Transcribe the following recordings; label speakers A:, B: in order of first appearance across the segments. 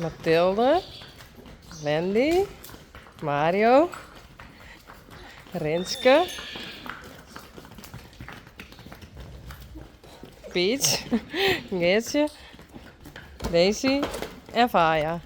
A: Mathilde, Wendy, Mario, Rinske, Piet, Geertje, Daisy en Faya.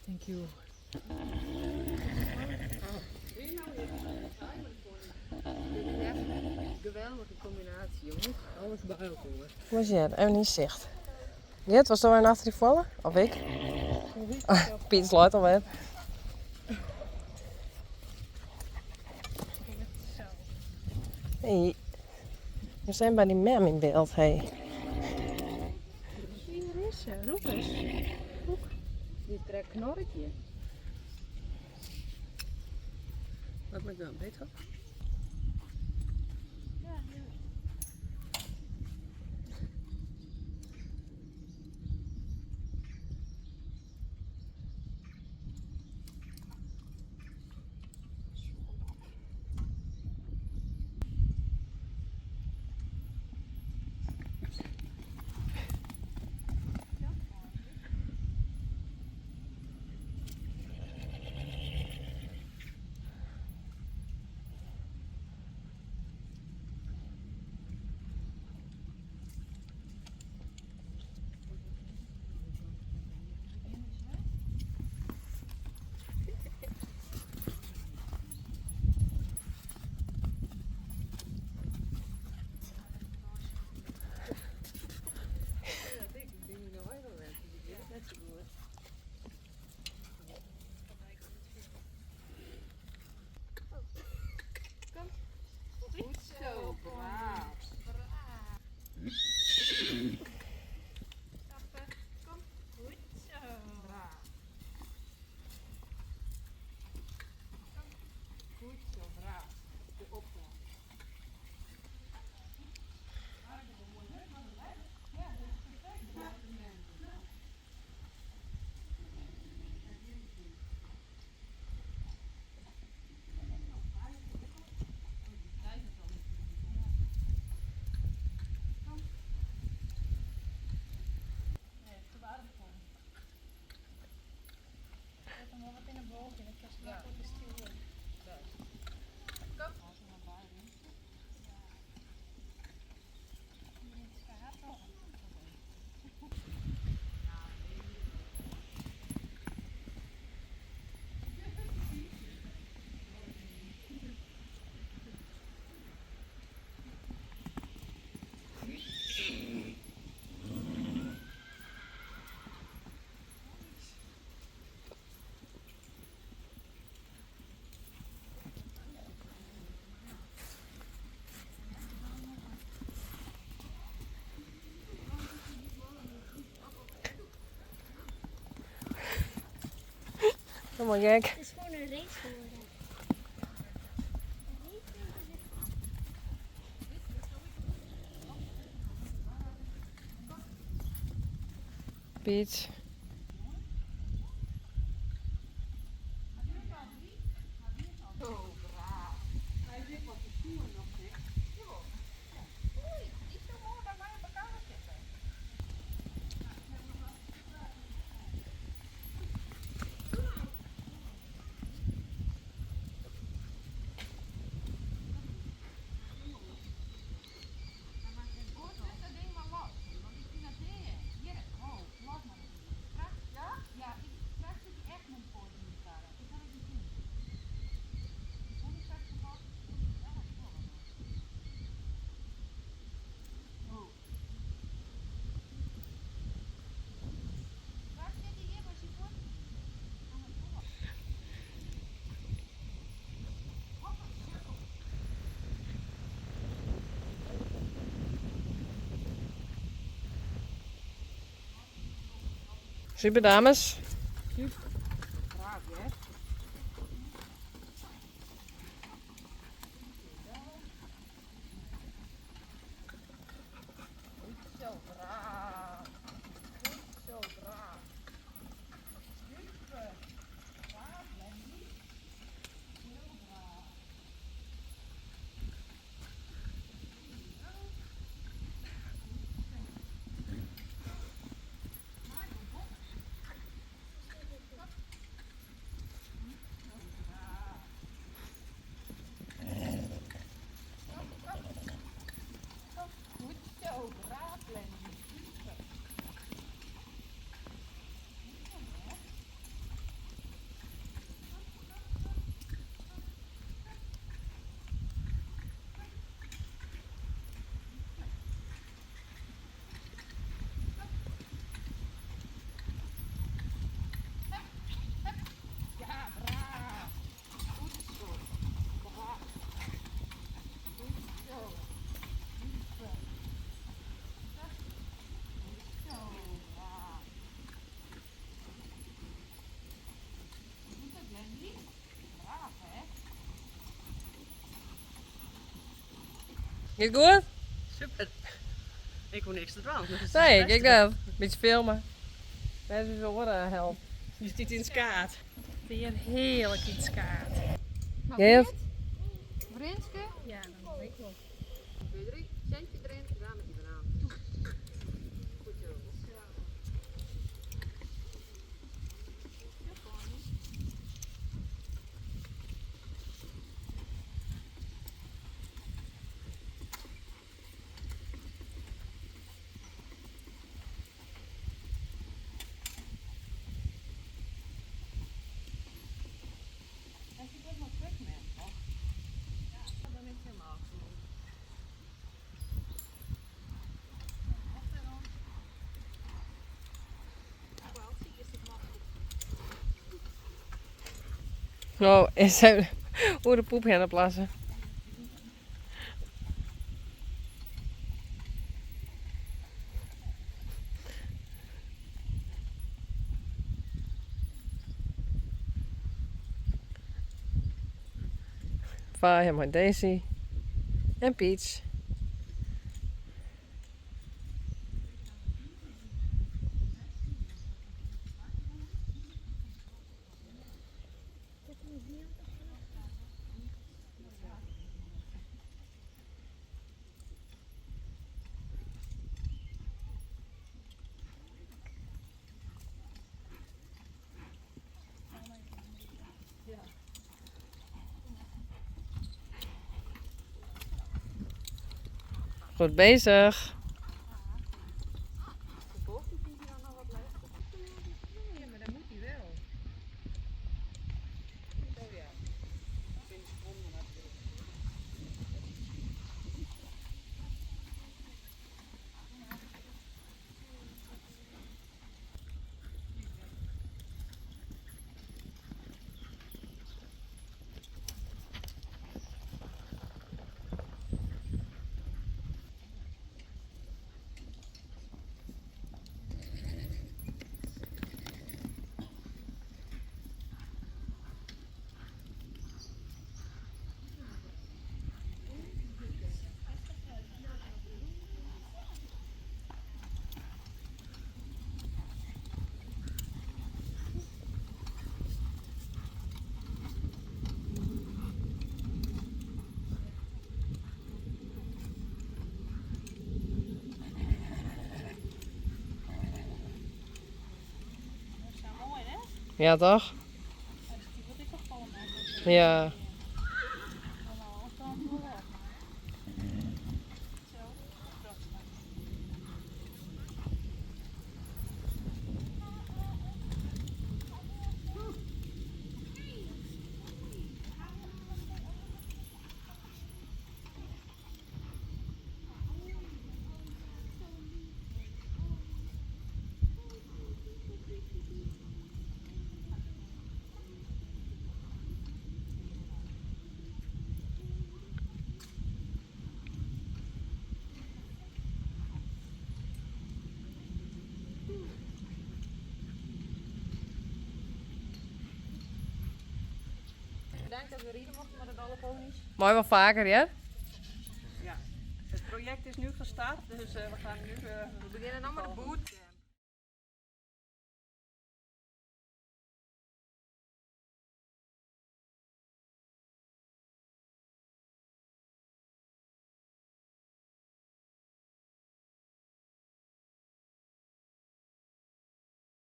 A: Thank you.
B: Geweldige combinatie, jongens. Alles bij elkaar.
A: Hoe is het? Even niet zicht. Dit was er weer achter die vallen? Of ik? Piet sluit alweer. Hey. We zijn bij die mem in beeld. Hey.
B: Hier is ze, roep eens. Dit trekt knorretje. Wat met dan, weet je? Goed zo, braaf.
C: Kom, goed zo.
B: Braaf. Goed zo, braaf. De opslag.
A: Helemaal gek.
C: Het is gewoon een race geworden.
A: Piet. Super dames.
B: Braaf, hè? Zo braaf. Zo braaf. Super. Braaf, Lenny. Heel braaf. Goed zo, braaf, Lenny. Super. Ja, braaf. Goed zo. Braaf. Goed zo. Super. Goed zo. Braaf. Goed het, Lenny. Braaf, hè?
A: Gaat goed?
B: Super. Ik hoef niks te doen.
A: Nee, kijk dat. Beetje filmen. Mensen zijn oren helpen.
B: Je zit in skaat. Weer heerlijk in skaat.
A: Geert?
B: Brinske? Ja, dat weet ik wel. Drie, centje erin, gedaan met die banaan. Goed zo. Als je dit nog terug met, toch? Ja, dan is het helemaal goed.
A: Nou, is hij hoe de poep gaan plassen. Vaar met Daisy en Peach. Goed bezig.
B: Ja, maar dan moet hij wel. Zo ja. 20 seconden natuurlijk. Dat is nou mooi, hè?
A: Ja toch?
B: Wat is toch allemaal?
A: Ja.
B: Allemaal dan wel. Zo, dat is maar. bedankt dat we rijden mochten met de dolle ponies.
A: Mooi wel vaker, ja?
D: Ja. Het project is nu gestart, dus we gaan nu...
B: We beginnen dan met de boot.